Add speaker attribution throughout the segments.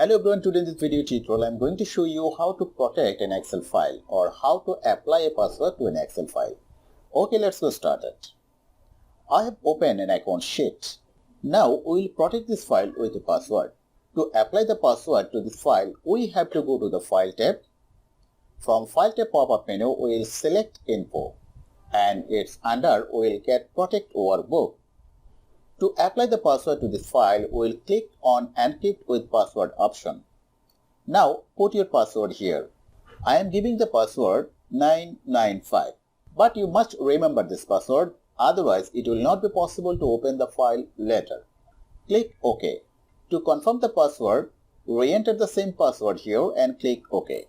Speaker 1: Hello everyone, today in this video tutorial I am going to show you how to protect an Excel file or how to apply a password to an Excel file. Okay, let's get started. I have opened an account sheet. Now we will protect this file with a password. To apply the password to this file, we have to go to the File tab. From File tab pop-up menu, we will select Info and it's under we will get Protect Workbook. To apply the password to this file, we will click on Encrypt with Password option. Now put your password here. I am giving the password 995. But you must remember this password, otherwise it will not be possible to open the file later. Click OK. To confirm the password, re-enter the same password here and click OK.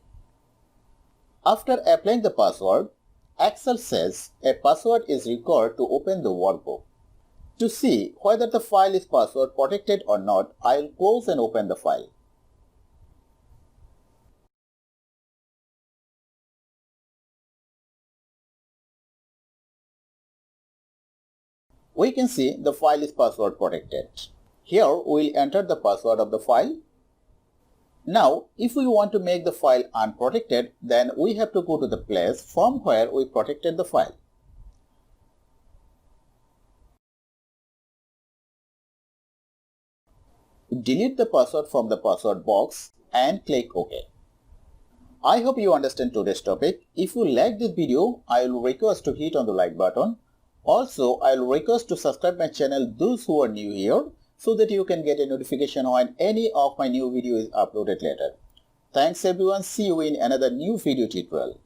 Speaker 1: After applying the password, Excel says a password is required to open the workbook. To see whether the file is password protected or not, I will close and open the file. We can see the file is password protected. Here we will enter the password of the file. Now if we want to make the file unprotected, then we have to go to the place from where we protected the file. Delete the password from the password box and click OK. I hope you understand today's topic. If you like this video, I will request to hit on the like button. Also, I will request to subscribe my channel those who are new here so that you can get a notification when any of my new video is uploaded later. Thanks everyone. See you in another new video tutorial.